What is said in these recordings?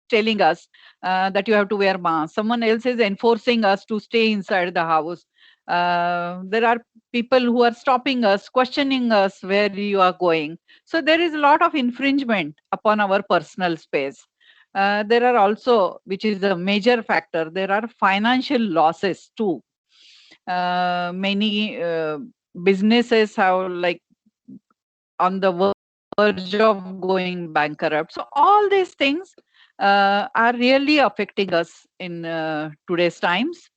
telling us that you have to wear mask. Someone else is enforcing us to stay inside the house. There are people who are stopping us, questioning us where you are going. So there is a lot of infringement upon our personal space. There are also, which is a major factor, there are financial losses too. Many businesses have like on the verge of going bankrupt. So all these things are really affecting us in today's times.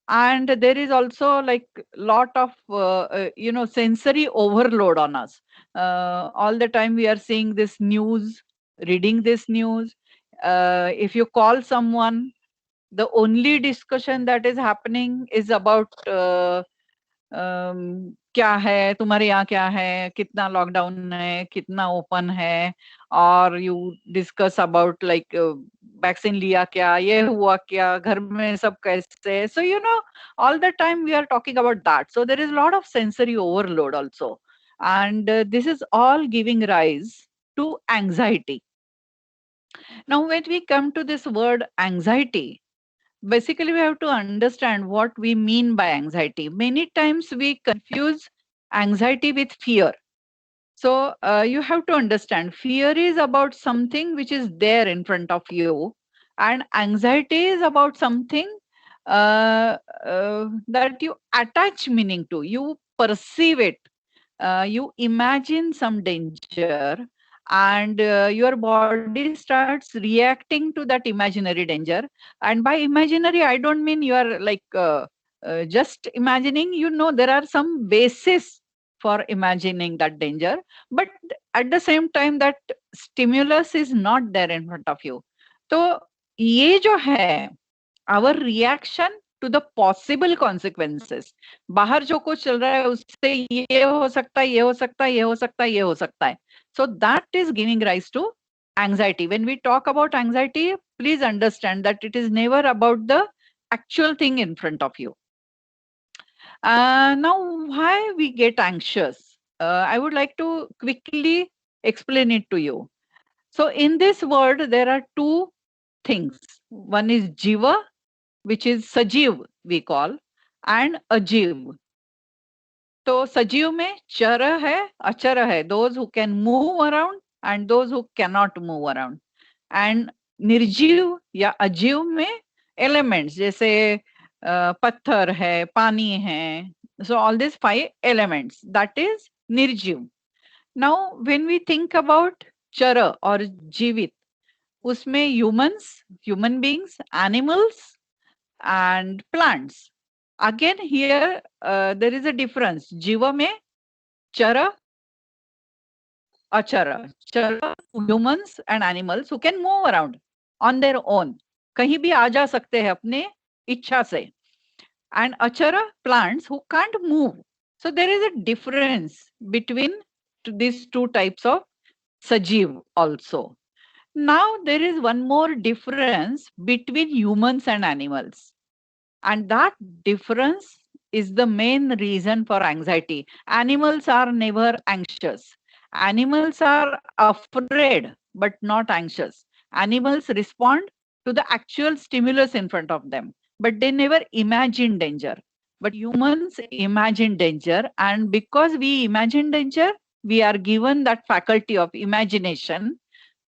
And there is also like lot of sensory overload on us. All the time we are seeing this news, reading this news. If you call someone, the only discussion that is happening is about क्या है तुम्हारे यहाँ, क्या है, कितना lockdown है, कितना open है, और you discuss about like vaccine लिया क्या, ये हुआ क्या, घर में सब कैसे. सो all the time we are talking about that. So there is a lot of sensory overload also, and this is all giving rise to anxiety. Now when we come to this word anxiety, basically we have to understand what we mean by anxiety. Many times we confuse anxiety with fear. So you have to understand, fear is about something which is there in front of you, and anxiety is about something that you attach meaning to, you perceive it, you imagine some danger, and your body starts reacting to that imaginary danger. And by imaginary, I don't mean you are like just imagining, there are some basis for imagining that danger, but at the same time that stimulus is not there in front of you. So ये जो है, our reaction to the possible consequences, बाहर जो कुछ चल रहा है उससे ये हो सकता है, ये हो सकता है, ये हो सकता है, ये हो सकता है. So that is giving rise to anxiety. When we talk about anxiety, please understand that it is never about the actual thing in front of you. Now, why we get anxious? I would like to quickly explain it to you. So in this word, there are two things. One is jiva, which is sajiv we call, and ajiv. तो सजीव में चर है, अचर है, those who can move around and those who cannot move around. And निर्जीव या अजीव में elements जैसे पत्थर है, पानी है. So all these 5 elements, that is निर्जीव. Now when we think about चर और जीवित, उसमें humans, human beings, animals and plants. Again here there is a difference. Jiva में chara, achara. Chara, humans and animals who can move around on their own. कहीं भी आ जा सकते हैं अपने इच्छा से. And achara, plants who can't move. So there is a difference between these two types of sajiv also. Now there is one more difference between humans and animals. And that difference is the main reason for anxiety. Animals are never anxious. Animals are afraid but not anxious. Animals respond to the actual stimulus in front of them, but they never imagine danger. But humans imagine danger, and because we imagine danger, we are given that faculty of imagination.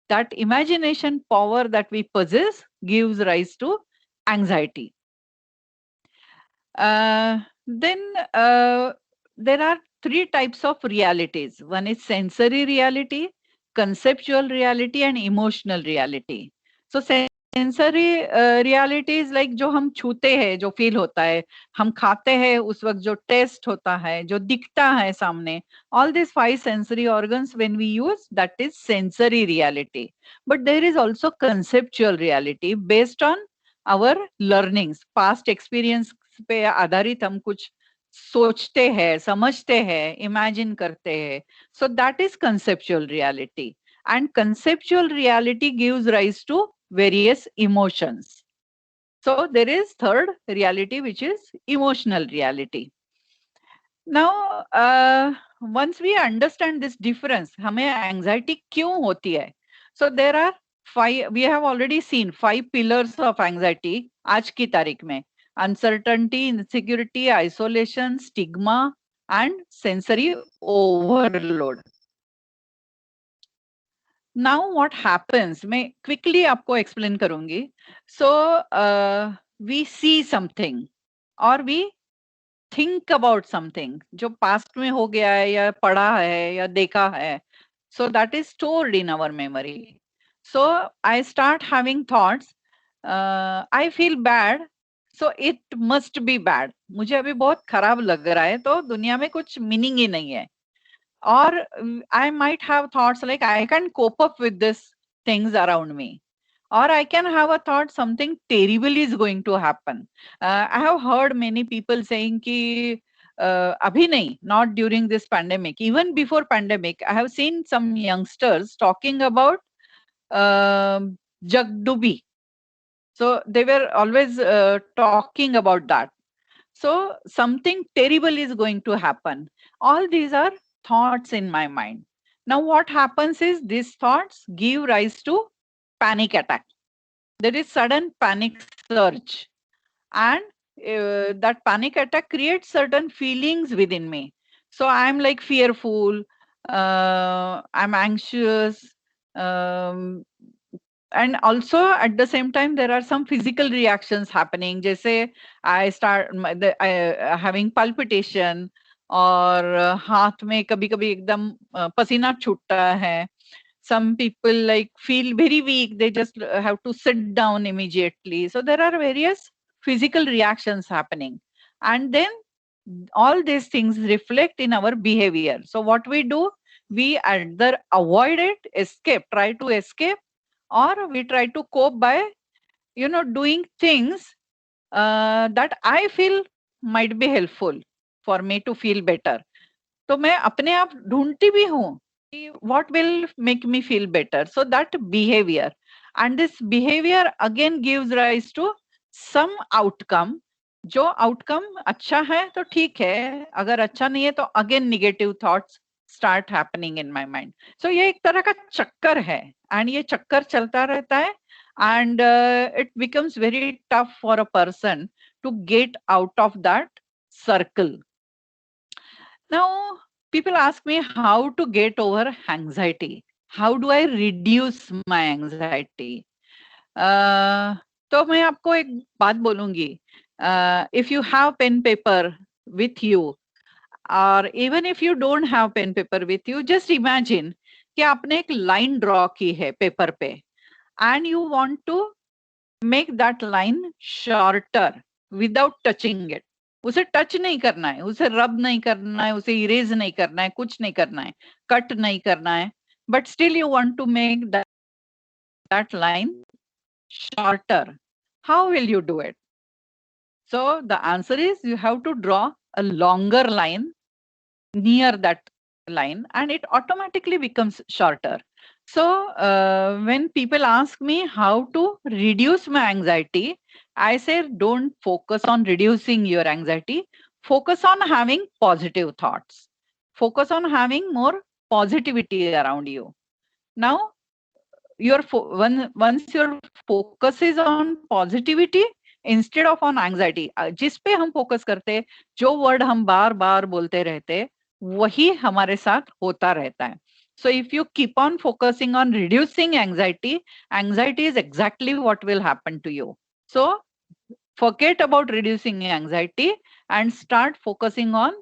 That imagination power that we possess gives rise to anxiety. Then there are 3 types of realities. One is sensory reality, conceptual reality, and emotional reality. So sensory reality is like जो हम छूते हैं, जो feel होता है, हम खाते हैं उस वक्त जो टेस्ट होता है, जो दिखता है सामने. All these 5 sensory organs when we use, that is sensory reality. But there is also conceptual reality based on our learnings, past experience पे आधारित हम कुछ सोचते हैं, समझते हैं, इमेजिन करते हैं. So that is conceptual reality. And conceptual reality gives rise to various emotions. So there is third reality, which is emotional reality. Now, once we understand this difference, हमें anxiety क्यों होती है? So there are 5 we have already seen 5 pillars of anxiety आज की तारीख में. Uncertainty, insecurity, isolation, stigma and sensory overload. Now what happens, मैं quickly आपको explain करूंगी. So we see something or we think about something जो past में हो गया है या पढ़ा है या देखा है. So that is stored in our memory. So I start having thoughts. I feel bad. So it must be bad. मुझे अभी बहुत खराब लग रहा है तो दुनिया में कुछ मीनिंग ही नहीं है. Or I might have thoughts like I can cope up with this things around me. Or I can have a thought something terrible is going to happen. I have heard many people saying कि abhi nahi, not during this pandemic. Even before pandemic, I have seen some youngsters talking about Jagdubi. So they were always talking about that. So something terrible is going to happen. All these are thoughts in my mind. Now what happens is these thoughts give rise to panic attack. There is sudden panic surge, and that panic attack creates certain feelings within me. So I'm like fearful, I'm anxious, um, and also at the same time there are some physical reactions happening. जैसे I start having palpitation और हाथ में कभी कभी एकदम पसीना छूटता है. Some people like feel very weak, they just have to sit down immediately. So there are various physical reactions happening, and then all these things reflect in our behavior. So what we do, we either avoid it, escape, try to escape, or we try to cope by doing things that I feel might be helpful for me to feel better. तो मैं अपने आप ढूंढती भी हूँ कि what will make me feel better. So that behavior, and this behavior again gives rise to some outcome. जो outcome अच्छा है तो ठीक है, अगर अच्छा नहीं है तो again negative thoughts start happening in my mind. So ये एक तरह का चक्कर है, and ये चक्कर चलता रहता है, and it becomes very tough for a person to get out of that circle. Now, people ask me how to get over anxiety. How do I reduce my anxiety? तो मैं आपको एक बात बोलूंगी. If you have pen paper with you, or even if you don't have pen paper with you, just imagine कि आपने एक line draw की है paper पे, and you want to make that line shorter without touching it. उसे touch नहीं करना है, उसे रब नहीं करना है, उसे इरेज नहीं करना है, कुछ नहीं करना है, कट नहीं करना है, but still you want to make that line shorter. How will you do it? So the answer is you have to draw a longer line near that line, and it automatically becomes shorter. So when people ask me how to reduce my anxiety, I say don't focus on reducing your anxiety. Focus on having positive thoughts. Focus on having more positivity around you. Now, once your focus is on positivity instead of on anxiety, जिस पे हम focus करते, जो word हम बार बार बोलते रहते, वही हमारे साथ होता रहता है. So if you keep on focusing on reducing anxiety, anxiety is exactly what will happen to you. So forget about reducing anxiety and start focusing on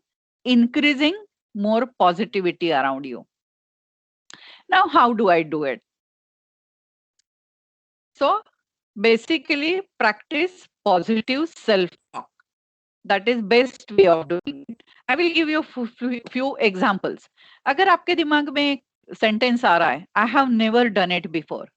increasing more positivity around you. Now, how do I do it? So basically practice positive self-talk. That is best way of doing it. I will give you few examples. अगर आपके दिमाग में एक sentence आ रहा है, I have never done it before.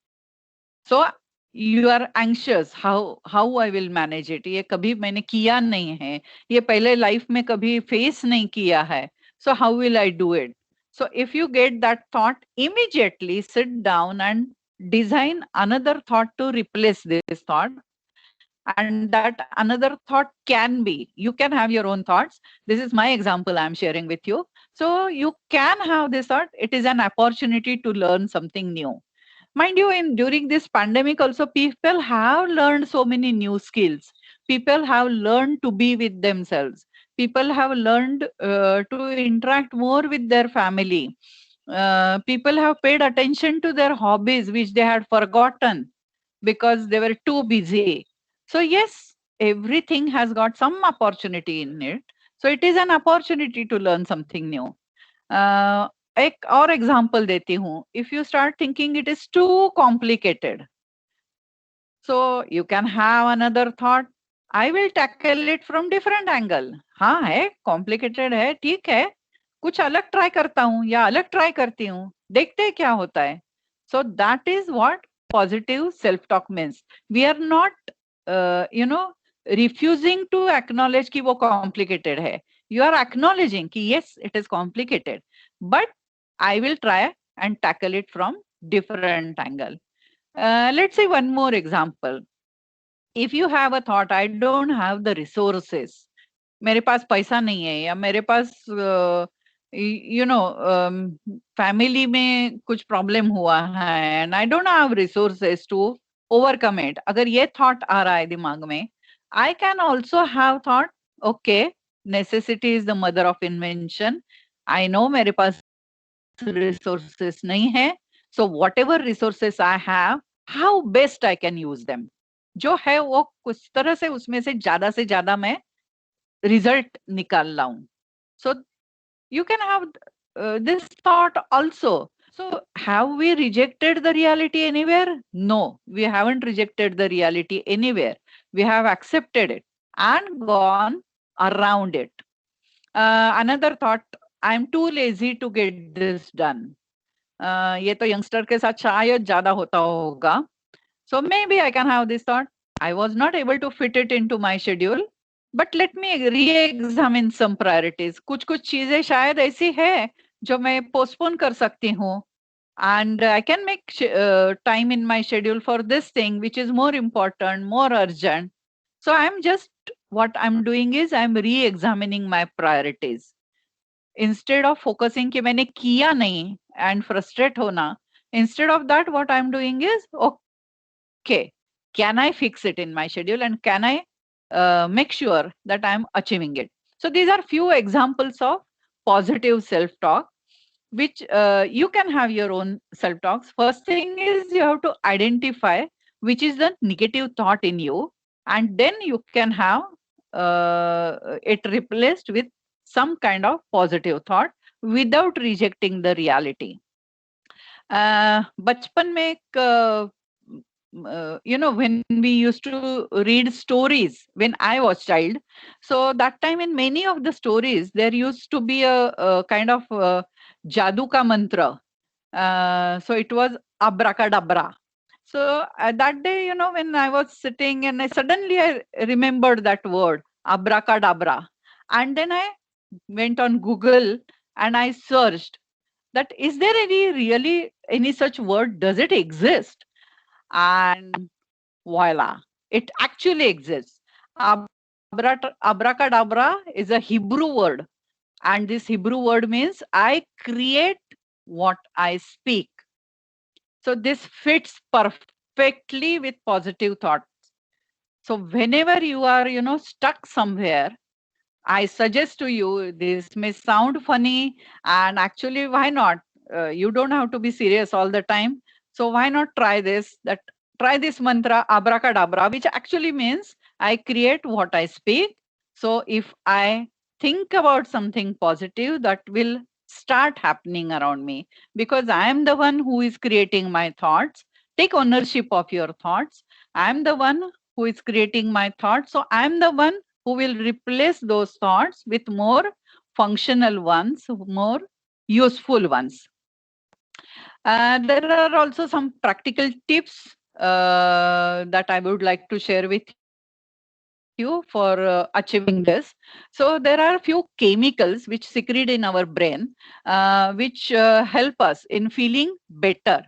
So you are anxious, how I will manage it. ये कभी मैंने किया नहीं है, ये पहले लाइफ में कभी फेस नहीं किया है. So how will I do it? So if you get that thought, immediately sit down and design another thought to replace this thought. And that another thought can be, you can have your own thoughts. This is my example I'm sharing with you. So you can have this thought, it is an opportunity to learn something new. Mind you, in during this pandemic also, people have learned so many new skills. People have learned to be with themselves. People have learned to interact more with their family. People have paid attention to their hobbies which they had forgotten because they were too busy. So yes, everything has got some opportunity in it. So it is an opportunity to learn something new. अ, एक और example देती हूँ. If you start thinking it is too complicated, so you can have another thought, I will tackle it from different angle. हाँ है, complicated है, ठीक है, कुछ अलग ट्राई करता हूँ या अलग ट्राई करती हूँ, देखते हैं क्या होता है. So that is what positive self talk means. We are not you know refusing to acknowledge कि वो कॉम्प्लिकेटेड है. यू आर एक्नॉलेजिंग कि yes it is complicated, but I will try and tackle it from different angle. Let's see one more example. If you have a thought, I don't have the resources, मेरे पास पैसा नहीं है, या मेरे पास you know family में कुछ problem हुआ है and I don't have resources to overcome it. अगर ये थॉट आ रहा है दिमाग में, I can also have thought, okay, necessity is the mother of invention. I know मेरे पास resources नहीं है, so whatever resources I have, how best I can use them. जो है वो कुछ तरह से उसमें से ज्यादा मैं रिजल्ट निकाल लाऊं. So you can have this thought also. So have we rejected the reality anywhere? No, we haven't rejected the reality anywhere. We have accepted it and gone around it. Another thought, I'm too lazy to get this done. ये तो youngster के साथ शायद ज्यादा होता होगा. So maybe I can have this thought. I was not able to fit it into my schedule, but let me re-examine some priorities. कुछ कुछ चीजें शायद ऐसी है जो मैं postpone कर सकती हूँ, and I can make time in my schedule for this thing which is more important, more urgent. So I'm just, what I'm doing is I'm re-examining my priorities. Instead of focusing कि मैंने किया नहीं and frustrate होना, instead of that what I'm doing is, okay, can I fix it in my schedule and can I make sure that I'm achieving it. So these are few examples of positive self talk, which you can have your own self talks. First thing is you have to identify which is the negative thought in you, and then you can have it replaced with some kind of positive thought without rejecting the reality. बचपन में एक when we used to read stories when I was child, so that time in many of the stories there used to be a kind of jadoo ka mantra. So it was abracadabra. So that day, when I was sitting and suddenly I remembered that word abracadabra, and then I went on Google and I searched that is there any really any such word, does it exist? And voila, it actually exists. Abracadabra is a Hebrew word, and this Hebrew word means I create what I speak. So this fits perfectly with positive thoughts. So whenever you are, stuck somewhere, I suggest to you, this may sound funny, and actually, why not? You don't have to be serious all the time. So why not try this? Try this mantra, abracadabra, which actually means I create what I speak. So if I think about something positive, that will start happening around me, because I am the one who is creating my thoughts. Take ownership of your thoughts. I am the one who is creating my thoughts. So I am the one who will replace those thoughts with more functional ones, more useful ones. There are also some practical tips that I would like to share with you for achieving this. So there are a few chemicals which secrete in our brain, which help us in feeling better.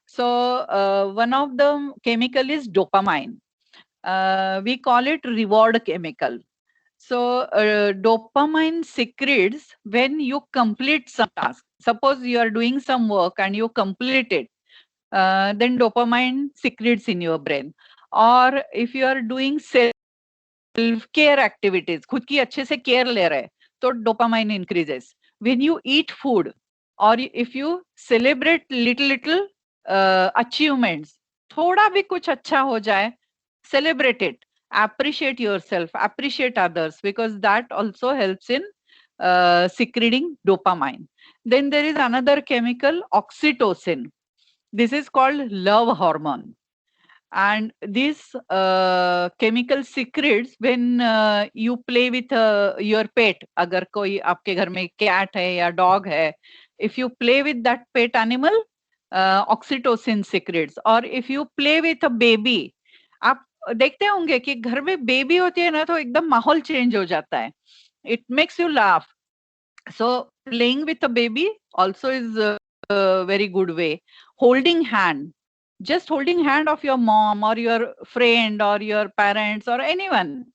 So one of the chemical is dopamine. We call it reward chemical. So, dopamine secretes when you complete some task. Suppose you are doing some work and you complete it. then dopamine secretes in your brain. Or if you are doing self care activities, खुद की अच्छे से care ले रहे हैं, तो dopamine increases. When you eat food, or if you celebrate little achievements, थोड़ा भी कुछ अच्छा हो जाए, celebrate it, appreciate yourself, appreciate others, because that also helps in secreting dopamine. Then there is another chemical, oxytocin. This is called love hormone. And this chemical secretes when you play with your pet. अगर कोई आपके घर में cat है या dog है, if you play with that pet animal, oxytocin secretes. Or if you play with a baby, आप देखते होंगे कि घर में बेबी होती है ना, तो एकदम माहौल चेंज हो जाता है. It makes you laugh. So playing with a baby also is a very good way. Holding hand, just holding hand of your mom or your friend or your parents or anyone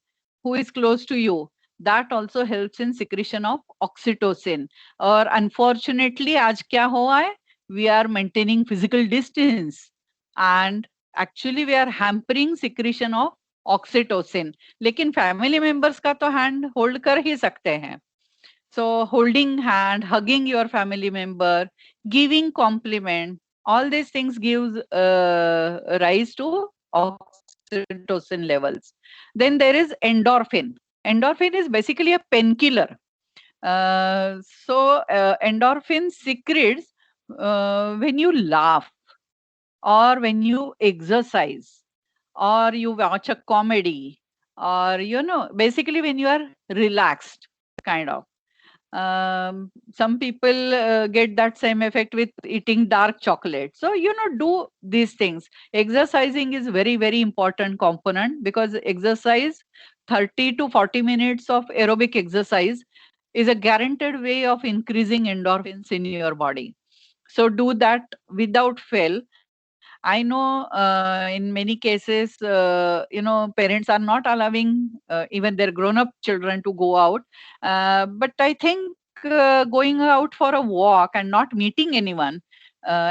who is close to you, that also helps in secretion of oxytocin. Or unfortunately, आज क्या हुआ है? We are maintaining physical distance, and actually we are hampering secretion of oxytocin. लेकिन family members का तो hand hold कर ही सकते हैं. So holding hand, hugging your family member, giving compliment, all these things gives rise to oxytocin levels. Then there is endorphin. Endorphin is basically a painkiller. Endorphin secretes when you laugh, or when you exercise, or you watch a comedy, or basically when you are relaxed, kind of. Some people get that same effect with eating dark chocolate. So do these things. Exercising is very important component, because exercise, 30 to 40 minutes of aerobic exercise, is a guaranteed way of increasing endorphins in your body. So do that without fail. I know in many cases, parents are not allowing even their grown-up children to go out. But I think going out for a walk and not meeting anyone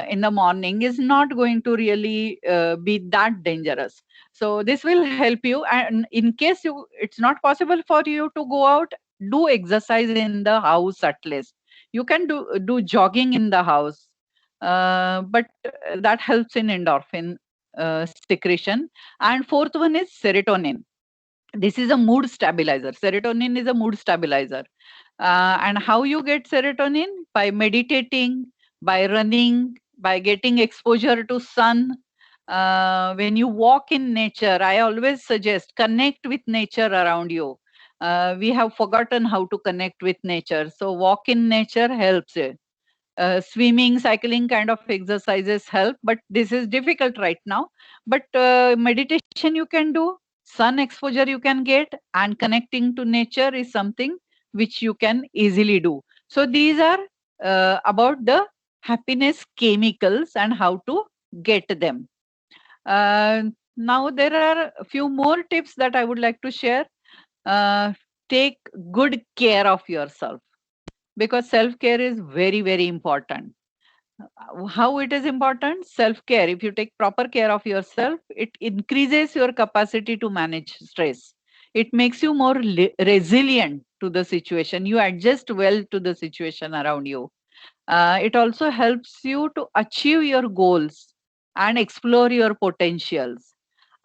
in the morning is not going to really be that dangerous. So this will help you. And in case it's not possible for you to go out, do exercise in the house at least. You can do jogging in the house, but that helps in endorphin secretion. And fourth one is serotonin. This is a mood stabilizer. Serotonin is a mood stabilizer. And how you get serotonin? By meditating, by running, by getting exposure to sun. When you walk in nature, I always suggest connect with nature around you. We have forgotten how to connect with nature. So walk in nature helps. Swimming, cycling kind of exercises help, but this is difficult right now. But meditation you can do, sun exposure you can get, and connecting to nature is something which you can easily do. So these are about the happiness chemicals and how to get them. Now there are a few more tips that I would like to share. uh, Take good care of yourself, because self care is very important. How it is important? Self care, if you take proper care of yourself, it increases your capacity to manage stress. It makes you more resilient to the situation. You adjust well to the situation around you. It also helps you to achieve your goals and explore your potentials.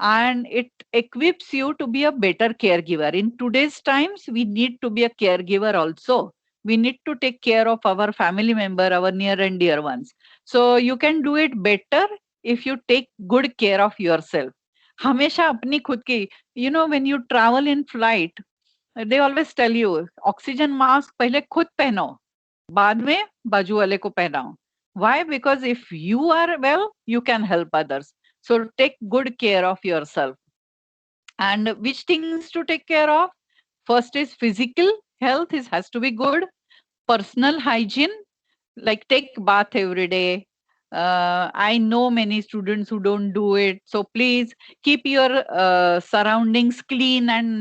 And it equips you to be a better caregiver. In today's times, we need to be a caregiver also. We need to take care of our family member, our near and dear ones. So you can do it better if you take good care of yourself. हमेशा अपनी खुद की, when you travel in flight, they always tell you, oxygen mask पहले खुद पहनो, बाद में बाजू वाले को पहनाओ. Why? Because if you are well, you can help others. So take good care of yourself. And which things to take care of? First is physical health has to be good. Personal hygiene, like take bath every day. I know many students who don't do it. So please keep your surroundings clean and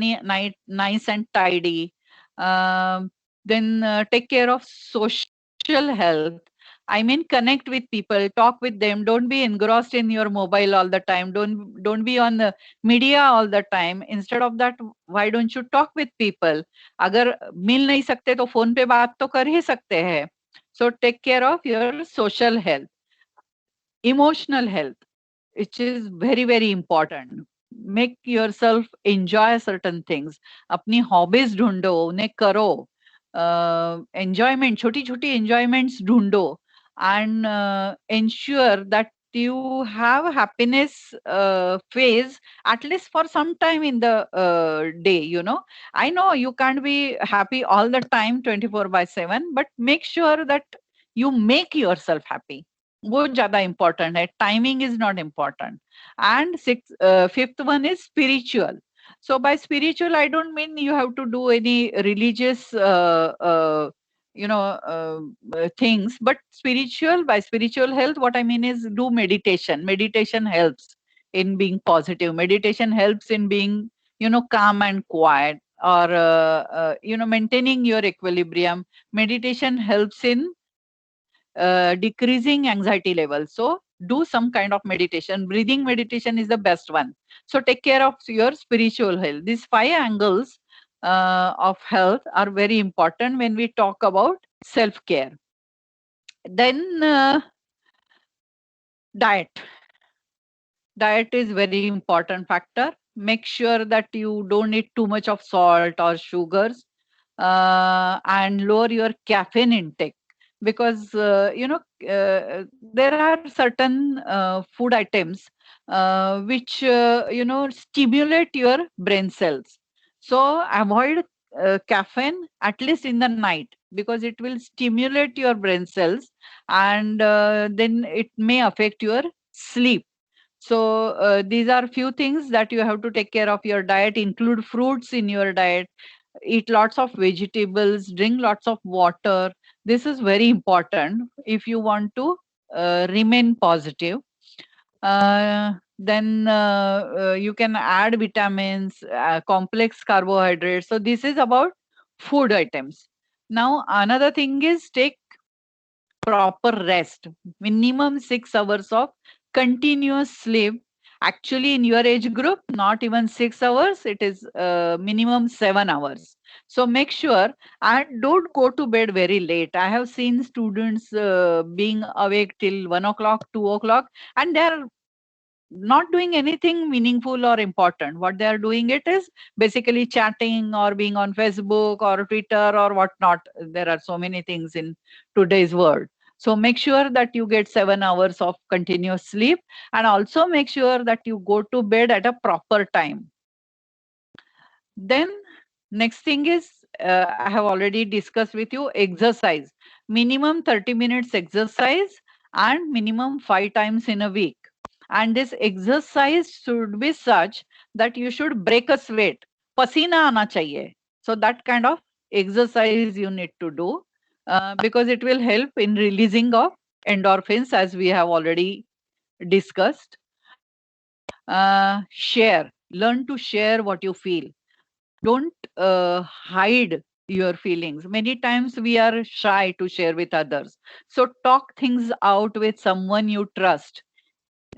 nice and tidy. Then take care of social health. I mean, connect with people, talk with them. Don't be engrossed in your mobile all the time. Don't be on the media all the time. Instead of that, why don't you talk with people? अगर मिल नहीं सकते तो phone पे बात तो कर ही सकते हैं. So take care of your social health, emotional health, which is very very important. Make yourself enjoy certain things. अपनी hobbies ढूंढो, उन्हें करो. Enjoyment, छोटी छोटी enjoyments ढूंढो, and ensure that you have happiness phase at least for some time in the day. I know you can't be happy all the time 24/7, but make sure that you make yourself happy. वो ज्यादा important है. Timing is not important. And fifth one is spiritual. So by spiritual, I don't mean you have to do any religious things, but spiritual, by spiritual health, what I mean is do meditation. Meditation helps in being positive. Meditation helps in being calm and quiet, or maintaining your equilibrium. Meditation helps in decreasing anxiety levels. So do some kind of meditation. Breathing meditation is the best one. So take care of your spiritual health. These five angles of health are very important when we talk about self care. Then diet. Diet is very important factor. Make sure that you don't eat too much of salt or sugars, and lower your caffeine intake, because there are certain food items which stimulate your brain cells. So avoid caffeine at least in the night, because it will stimulate your brain cells, and then it may affect your sleep. So these are few things that you have to take care of your diet. Include fruits in your diet, eat lots of vegetables, drink lots of water. This is very important if you want to remain positive. Then you can add vitamins, complex carbohydrates. So this is about food items. Now another thing is take proper rest. Minimum 6 hours of continuous sleep. Actually, in your age group, not even 6 hours, it is minimum 7 hours. So make sure, and don't go to bed very late. I have seen students being awake till 1 o'clock, 2 o'clock, and they are not doing anything meaningful or important. What they are doing it is basically chatting or being on Facebook or Twitter or whatnot. There are so many things in today's world. So make sure that you get 7 hours of continuous sleep, and also make sure that you go to bed at a proper time. Then next thing is, I have already discussed with you, exercise. Minimum 30 minutes exercise, and minimum 5 times in a week. And this exercise should be such that you should break a sweat. Pasina aana chahiye. So that kind of exercise you need to do, because it will help in releasing of endorphins, as we have already discussed. Share. Learn to share what you feel. Don't hide your feelings. Many times we are shy to share with others. So talk things out with someone you trust.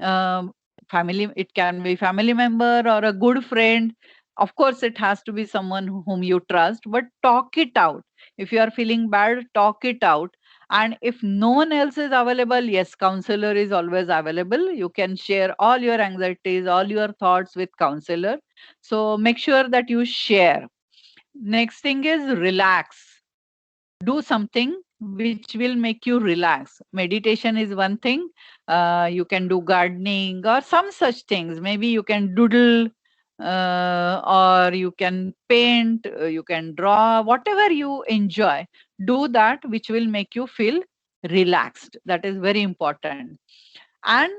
um, Family, it can be family member or a good friend. Of course it has to be someone whom you trust, but talk it out. If you are feeling bad, talk it out. And if no one else is available, yes, counselor is always available. You can share all your anxieties, all your thoughts with counselor. So make sure that you share. Next thing is relax. Do something which will make you relax. Meditation is one thing. You can do gardening or some such things. Maybe you can doodle, or you can paint, you can draw, whatever you enjoy. Do that which will make you feel relaxed. That is very important. And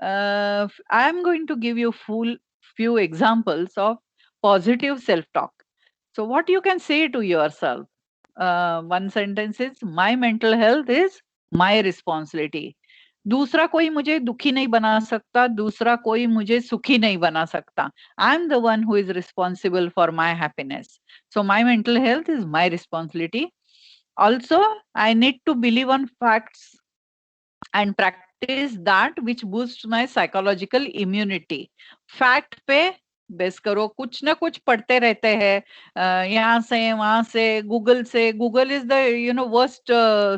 I am going to give you full few examples of positive self talk. So what you can say to yourself, one sentence is, my mental health is my responsibility. दूसरा कोई मुझे दुखी नहीं बना सकता, दूसरा कोई मुझे सुखी नहीं बना सकता. I am the one who is responsible for my happiness. So my mental health is my responsibility. Also, I need to believe on facts. and practice that which boosts my psychological immunity. Fact पे base करो, कुछ ना कुछ पढ़ते रहते हैं, यहाँ से वहां से, Google is the worst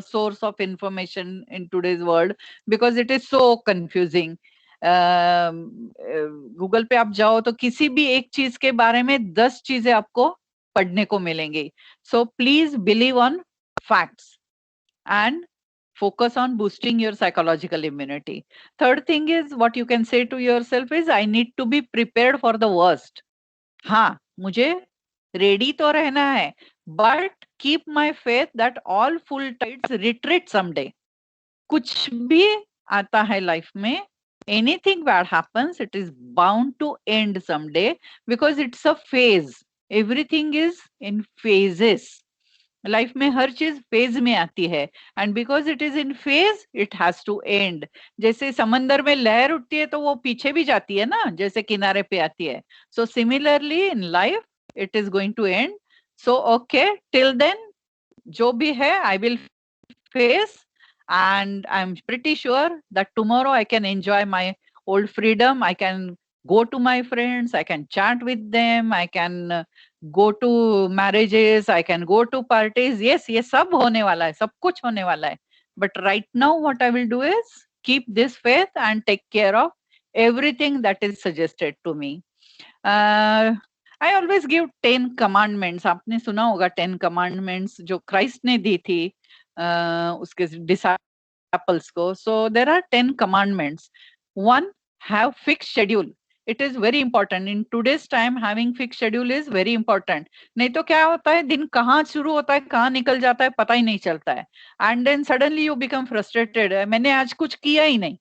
source of information in today's world, because it is so confusing. Google पे आप जाओ तो किसी भी एक चीज के बारे में 10 चीजें आपको पढ़ने को मिलेंगी. So please believe on facts and focus on boosting your psychological immunity. Third thing is, what you can say to yourself is, I need to be prepared for the worst. हाँ, मुझे रेडी तो रहना है, but keep my faith that all full tides retreat someday. कुछ भी आता है life में, anything bad happens, it is bound to end someday, because it's a phase. Everything is in phases. Life में हर चीज फेज में आती है, and because it is in phase it has to end. जैसे समंदर में लहर उठती है तो वो पीछे भी जाती है ना, जैसे किनारे पे आती है. So similarly in life it is going to end. So okay, till then जो भी है I will face, and I'm pretty sure that tomorrow I can enjoy my old freedom. I can go to my friends, I can chat with them, I can go to marriages, I can go to parties. Yes, ये सब होने वाला है, सब कुछ होने वाला है. But right now what I will do is keep this faith and take care of everything that is suggested to me. I always give 10 commandments. आपने सुना होगा 10 कमांडमेंट्स जो क्राइस्ट ने दी थी उसके डिसाइपल्स को. So there are 10 commandments. One, have fix schedule. It is very important in today's time. Having fix schedule is very important. नहीं तो क्या होता है, दिन कहाँ शुरू होता है कहाँ निकल जाता है पता ही नहीं चलता है, and then suddenly you become frustrated, मैंने आज कुछ किया ही नहीं.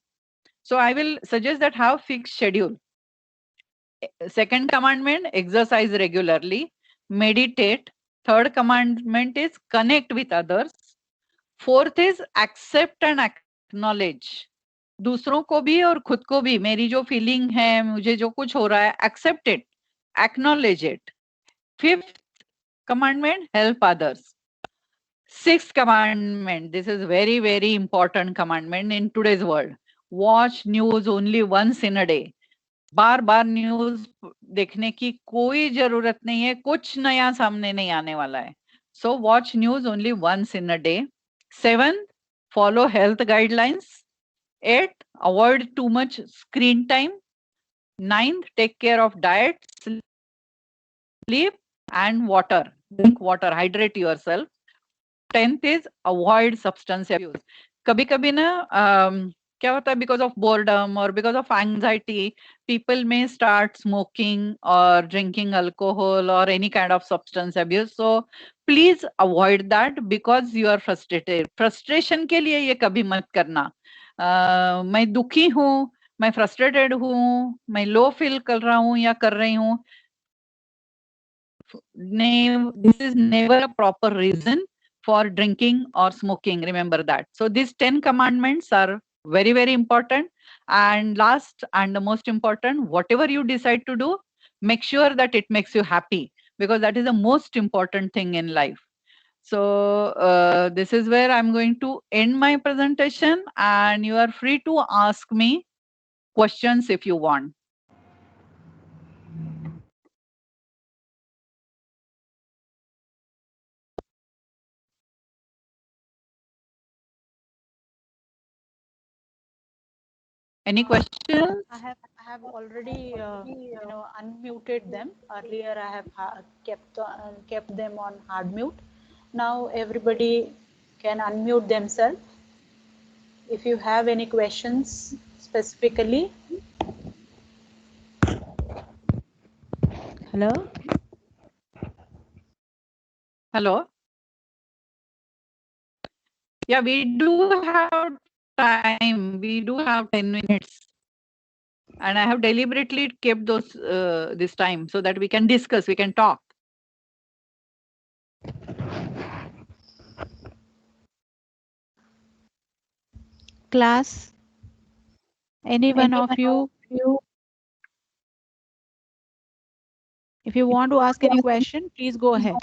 So I will suggest that have fix schedule. Second commandment, exercise regularly, meditate. Third commandment is connect with others. Fourth is accept and acknowledge. दूसरों को भी और खुद को भी, मेरी जो फीलिंग है, मुझे जो कुछ हो रहा है, accept it, acknowledge it. Fifth commandment, help others. Sixth commandment, this is very, very important commandment in today's world. Watch news only once in a day. Bar bar news देखने की कोई जरूरत नहीं है, कुछ नया सामने नहीं आने वाला है. So watch news only once in a day. 7, follow health guidelines. 8, avoid too much screen time. 9th, take care of diet, sleep and water. Drink water, hydrate yourself. 10th is avoid substance abuse. कभी कभी ना क्या होता है, because of boredom और because of anxiety, people may start smoking or drinking alcohol or any kind of substance abuse. So please avoid that because you are frustrated. Frustration के लिए ये कभी मत करना. मैं दुखी हूँ, मैं फ्रस्ट्रेटेड हूँ, मैं लो फील कर रहा हूँ या कर रही हूँ, this is never a proper reason for drinking or smoking. Remember that. So these 10 commandments are very, very important. And last and the most important, whatever you decide to do, make sure that it makes you happy, because that is the most important thing in life. So this is where I'm going to end my presentation, and you are free to ask me questions if you want. Any questions? I have already unmuted them earlier. I have kept them on hard mute. Now everybody can unmute themselves. If you have any questions specifically. Hello. Hello. Yeah, we do have time. We do have 10 minutes. And I have deliberately kept those this time so that we can discuss, we can talk. Class, any one of you, if you want to ask any question, please go ahead.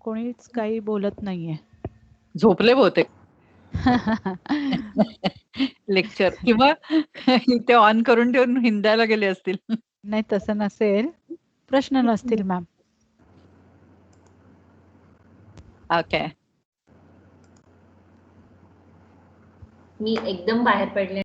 कोणीच काही बोलत नाहीये. झोपले बहुतेक. Lecture किंवा ते on करून ठेवून हिंडायला गेले असतील. नाही तसं नसेल. प्रश्न नसतील मॅम. ओके. मी एकदम बाहेर पडले